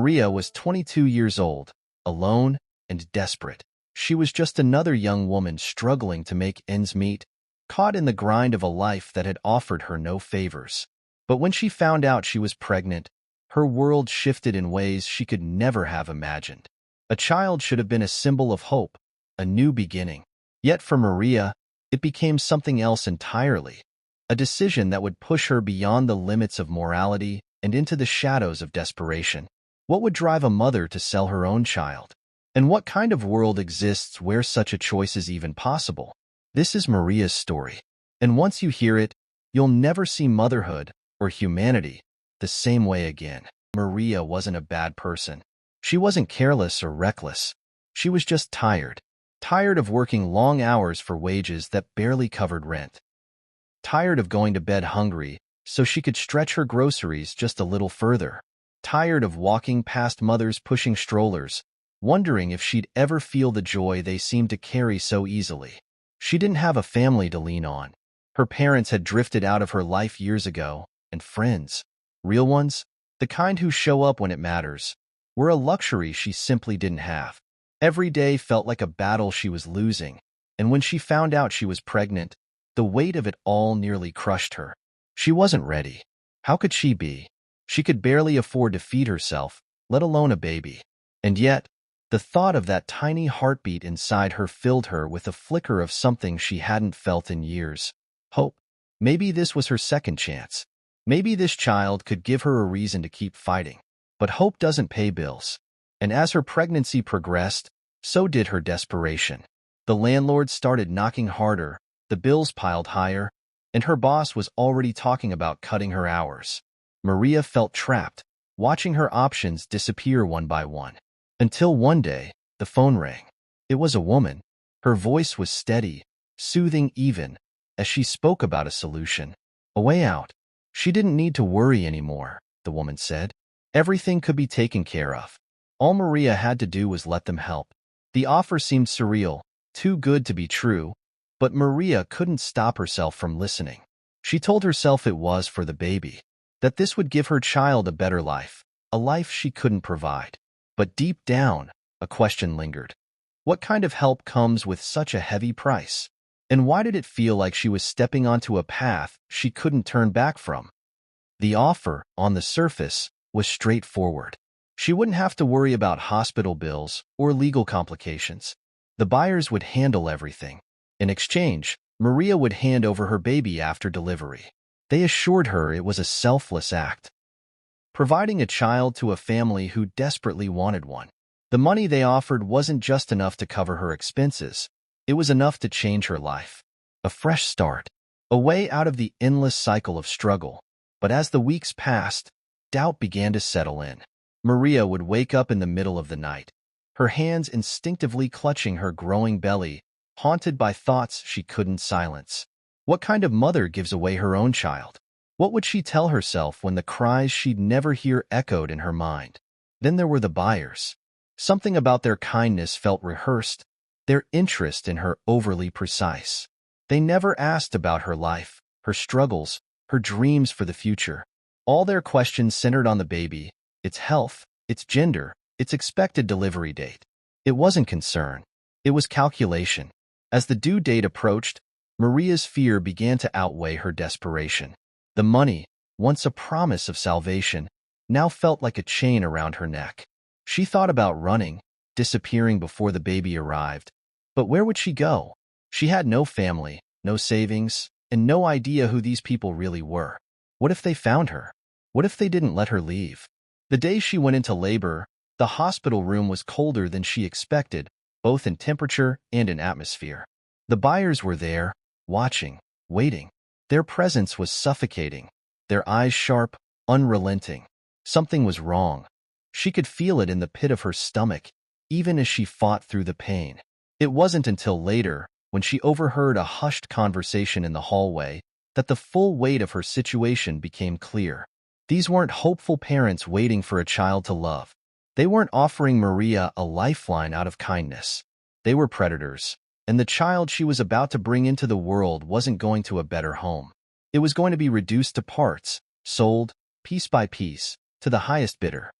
Maria was 22 years old, alone and desperate. She was just another young woman struggling to make ends meet, caught in the grind of a life that had offered her no favors. But when she found out she was pregnant, her world shifted in ways she could never have imagined. A child should have been a symbol of hope, a new beginning. Yet for Maria, it became something else entirely, a decision that would push her beyond the limits of morality and into the shadows of desperation. What would drive a mother to sell her own child? And what kind of world exists where such a choice is even possible? This is Maria's story. And once you hear it, you'll never see motherhood or humanity the same way again. Maria wasn't a bad person. She wasn't careless or reckless. She was just tired. Tired of working long hours for wages that barely covered rent. Tired of going to bed hungry so she could stretch her groceries just a little further. Tired of walking past mothers pushing strollers, wondering if she'd ever feel the joy they seemed to carry so easily. She didn't have a family to lean on. Her parents had drifted out of her life years ago, and friends, real ones, the kind who show up when it matters, were a luxury she simply didn't have. Every day felt like a battle she was losing, and when she found out she was pregnant, the weight of it all nearly crushed her. She wasn't ready. How could she be? She could barely afford to feed herself, let alone a baby. And yet, the thought of that tiny heartbeat inside her filled her with a flicker of something she hadn't felt in years. Hope. Maybe this was her second chance. Maybe this child could give her a reason to keep fighting. But hope doesn't pay bills. And as her pregnancy progressed, so did her desperation. The landlord started knocking harder, the bills piled higher, and her boss was already talking about cutting her hours. Maria felt trapped, watching her options disappear one by one. Until one day, the phone rang. It was a woman. Her voice was steady, soothing even, as she spoke about a solution. A way out. She didn't need to worry anymore, the woman said. Everything could be taken care of. All Maria had to do was let them help. The offer seemed surreal, too good to be true, but Maria couldn't stop herself from listening. She told herself it was for the baby, that this would give her child a better life, a life she couldn't provide. But deep down, a question lingered. What kind of help comes with such a heavy price? And why did it feel like she was stepping onto a path she couldn't turn back from? The offer, on the surface, was straightforward. She wouldn't have to worry about hospital bills or legal complications. The buyers would handle everything. In exchange, Maria would hand over her baby after delivery. They assured her it was a selfless act, providing a child to a family who desperately wanted one. The money they offered wasn't just enough to cover her expenses. It was enough to change her life. A fresh start, a way out of the endless cycle of struggle. But as the weeks passed, doubt began to settle in. Maria would wake up in the middle of the night, her hands instinctively clutching her growing belly, haunted by thoughts she couldn't silence. What kind of mother gives away her own child? What would she tell herself when the cries she'd never hear echoed in her mind? Then there were the buyers. Something about their kindness felt rehearsed, their interest in her overly precise. They never asked about her life, her struggles, her dreams for the future. All their questions centered on the baby, its health, its gender, its expected delivery date. It wasn't concern. It was calculation. As the due date approached, Maria's fear began to outweigh her desperation. The money, once a promise of salvation, now felt like a chain around her neck. She thought about running, disappearing before the baby arrived. But where would she go? She had no family, no savings, and no idea who these people really were. What if they found her? What if they didn't let her leave? The day she went into labor, the hospital room was colder than she expected, both in temperature and in atmosphere. The buyers were there, watching, waiting. Their presence was suffocating, their eyes sharp, unrelenting. Something was wrong. She could feel it in the pit of her stomach, even as she fought through the pain. It wasn't until later, when she overheard a hushed conversation in the hallway, that the full weight of her situation became clear. These weren't hopeful parents waiting for a child to love. They weren't offering Maria a lifeline out of kindness. They were predators, and the child she was about to bring into the world wasn't going to a better home. It was going to be reduced to parts, sold, piece by piece, to the highest bidder.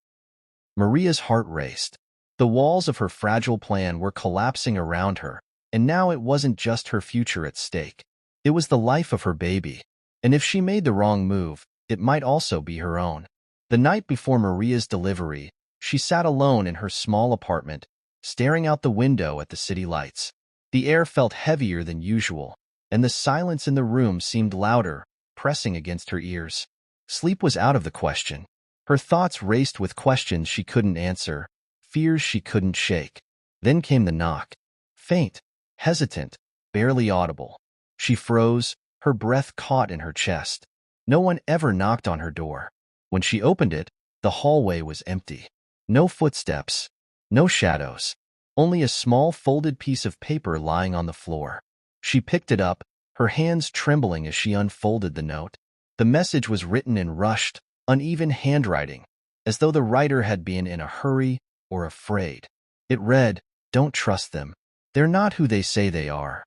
Maria's heart raced. The walls of her fragile plan were collapsing around her, and now it wasn't just her future at stake. It was the life of her baby, and if she made the wrong move, it might also be her own. The night before Maria's delivery, she sat alone in her small apartment, staring out the window at the city lights. The air felt heavier than usual, and the silence in the room seemed louder, pressing against her ears. Sleep was out of the question. Her thoughts raced with questions she couldn't answer, fears she couldn't shake. Then came the knock. Faint, hesitant, barely audible. She froze, her breath caught in her chest. No one ever knocked on her door. When she opened it, the hallway was empty. No footsteps, no shadows, only a small folded piece of paper lying on the floor. She picked it up, her hands trembling as she unfolded the note. The message was written in rushed, uneven handwriting, as though the writer had been in a hurry or afraid. It read, "Don't trust them. They're not who they say they are."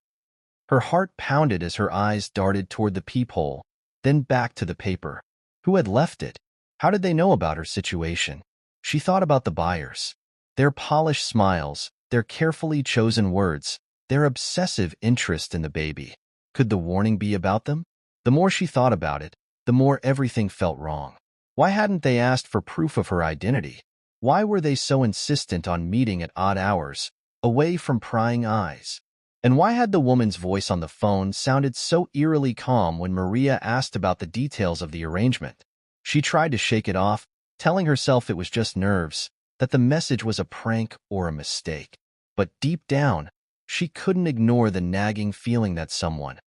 Her heart pounded as her eyes darted toward the peephole, then back to the paper. Who had left it? How did they know about her situation? She thought about the buyers. Their polished smiles, their carefully chosen words, their obsessive interest in the baby. Could the warning be about them? The more she thought about it, the more everything felt wrong. Why hadn't they asked for proof of her identity? Why were they so insistent on meeting at odd hours, away from prying eyes? And why had the woman's voice on the phone sounded so eerily calm when Maria asked about the details of the arrangement? She tried to shake it off, telling herself it was just nerves, that the message was a prank or a mistake. But deep down, she couldn't ignore the nagging feeling that someone,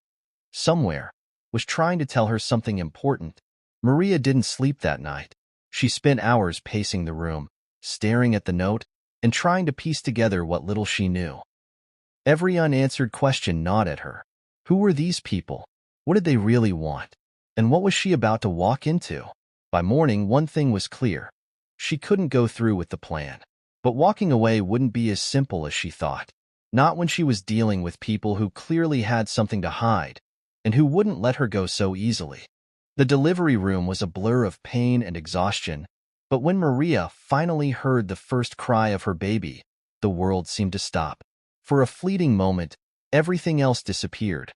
somewhere, was trying to tell her something important. Maria didn't sleep that night. She spent hours pacing the room, staring at the note, and trying to piece together what little she knew. Every unanswered question gnawed at her. Who were these people? What did they really want? And what was she about to walk into? By morning, one thing was clear. She couldn't go through with the plan. But walking away wouldn't be as simple as she thought. Not when she was dealing with people who clearly had something to hide, and who wouldn't let her go so easily. The delivery room was a blur of pain and exhaustion, but when Maria finally heard the first cry of her baby, the world seemed to stop. For a fleeting moment, everything else disappeared.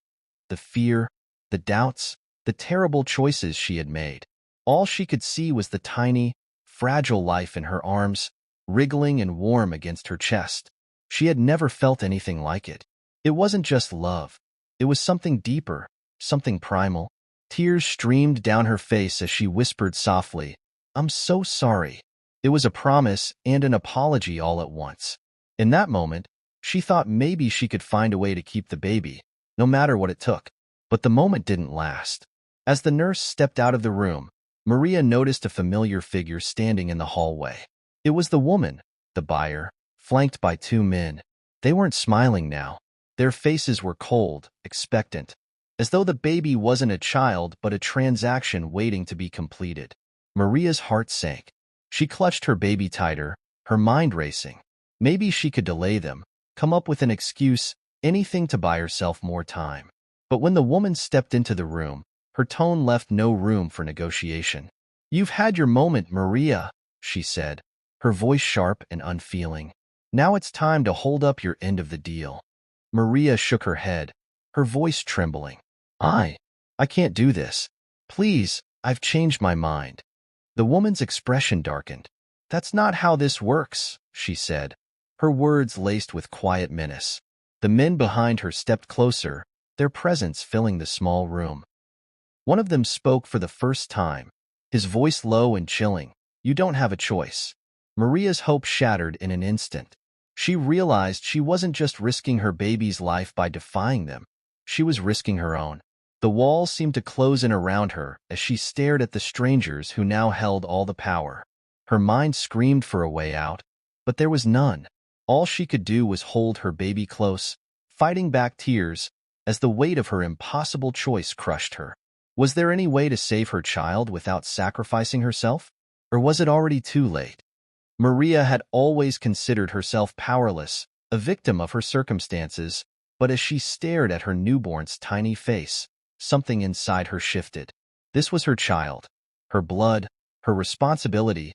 The fear, the doubts, the terrible choices she had made. All she could see was the tiny, fragile life in her arms, wriggling and warm against her chest. She had never felt anything like it. It wasn't just love. It was something deeper, something primal. Tears streamed down her face as she whispered softly, "I'm so sorry." It was a promise and an apology all at once. In that moment, she thought maybe she could find a way to keep the baby, no matter what it took. But the moment didn't last. As the nurse stepped out of the room, Maria noticed a familiar figure standing in the hallway. It was the woman, the buyer, flanked by two men. They weren't smiling now. Their faces were cold, expectant, as though the baby wasn't a child but a transaction waiting to be completed. Maria's heart sank. She clutched her baby tighter, her mind racing. Maybe she could delay them, come up with an excuse, anything to buy herself more time. But when the woman stepped into the room, her tone left no room for negotiation. "You've had your moment, Maria," she said, her voice sharp and unfeeling. "Now it's time to hold up your end of the deal." Maria shook her head, her voice trembling. I can't do this. Please, I've changed my mind." The woman's expression darkened. "That's not how this works," she said, her words laced with quiet menace. The men behind her stepped closer, their presence filling the small room. One of them spoke for the first time, his voice low and chilling. "You don't have a choice." Maria's hope shattered in an instant. She realized she wasn't just risking her baby's life by defying them. She was risking her own. The walls seemed to close in around her as she stared at the strangers who now held all the power. Her mind screamed for a way out, but there was none. All she could do was hold her baby close, fighting back tears as the weight of her impossible choice crushed her. Was there any way to save her child without sacrificing herself? Or was it already too late? Maria had always considered herself powerless, a victim of her circumstances, but as she stared at her newborn's tiny face, something inside her shifted. This was her child, her blood, her responsibility,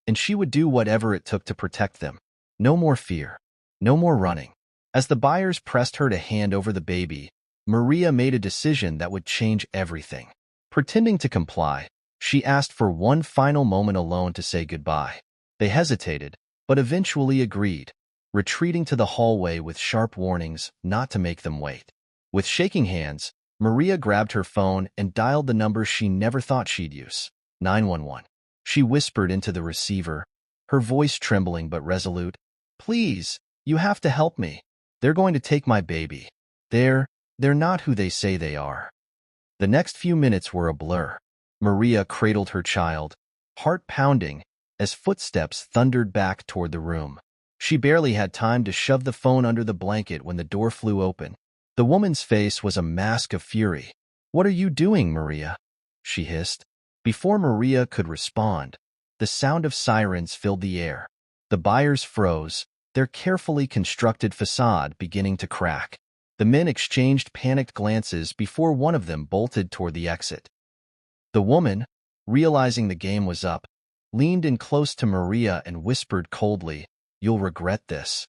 and she would do whatever it took to protect them. No more fear. No more running. As the buyers pressed her to hand over the baby, Maria made a decision that would change everything. Pretending to comply, she asked for one final moment alone to say goodbye. They hesitated, but eventually agreed, retreating to the hallway with sharp warnings not to make them wait. With shaking hands, Maria grabbed her phone and dialed the number she never thought she'd use, 911. She whispered into the receiver, her voice trembling but resolute, "Please, you have to help me. They're going to take my baby. They're not who they say they are." The next few minutes were a blur. Maria cradled her child, heart pounding, as footsteps thundered back toward the room. She barely had time to shove the phone under the blanket when the door flew open. The woman's face was a mask of fury. "What are you doing, Maria?" she hissed. Before Maria could respond, the sound of sirens filled the air. The buyers froze, their carefully constructed facade beginning to crack. The men exchanged panicked glances before one of them bolted toward the exit. The woman, realizing the game was up, leaned in close to Maria and whispered coldly, "You'll regret this."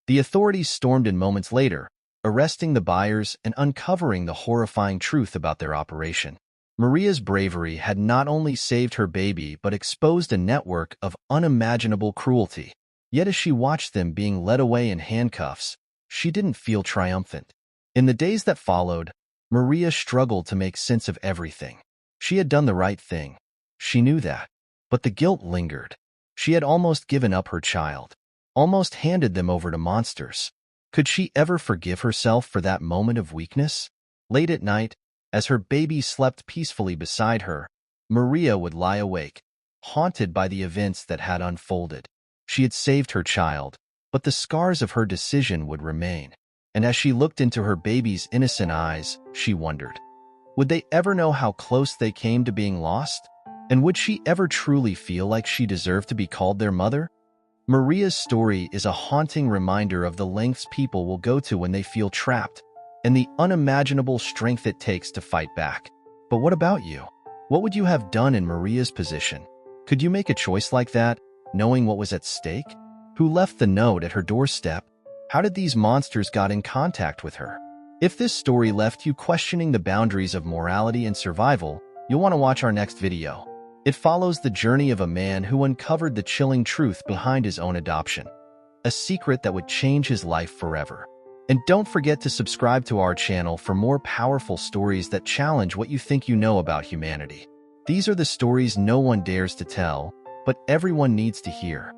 The authorities stormed in moments later, arresting the buyers and uncovering the horrifying truth about their operation. Maria's bravery had not only saved her baby but exposed a network of unimaginable cruelty. Yet as she watched them being led away in handcuffs, she didn't feel triumphant. In the days that followed, Maria struggled to make sense of everything. She had done the right thing. She knew that. But the guilt lingered. She had almost given up her child, almost handed them over to monsters. Could she ever forgive herself for that moment of weakness? Late at night, as her baby slept peacefully beside her, Maria would lie awake, haunted by the events that had unfolded. She had saved her child, but the scars of her decision would remain. And as she looked into her baby's innocent eyes, she wondered, would they ever know how close they came to being lost? And would she ever truly feel like she deserved to be called their mother? Maria's story is a haunting reminder of the lengths people will go to when they feel trapped, and the unimaginable strength it takes to fight back. But what about you? What would you have done in Maria's position? Could you make a choice like that, knowing what was at stake? Who left the note at her doorstep? How did these monsters get in contact with her? If this story left you questioning the boundaries of morality and survival, you'll want to watch our next video. It follows the journey of a man who uncovered the chilling truth behind his own adoption, a secret that would change his life forever. And don't forget to subscribe to our channel for more powerful stories that challenge what you think you know about humanity. These are the stories no one dares to tell, but everyone needs to hear.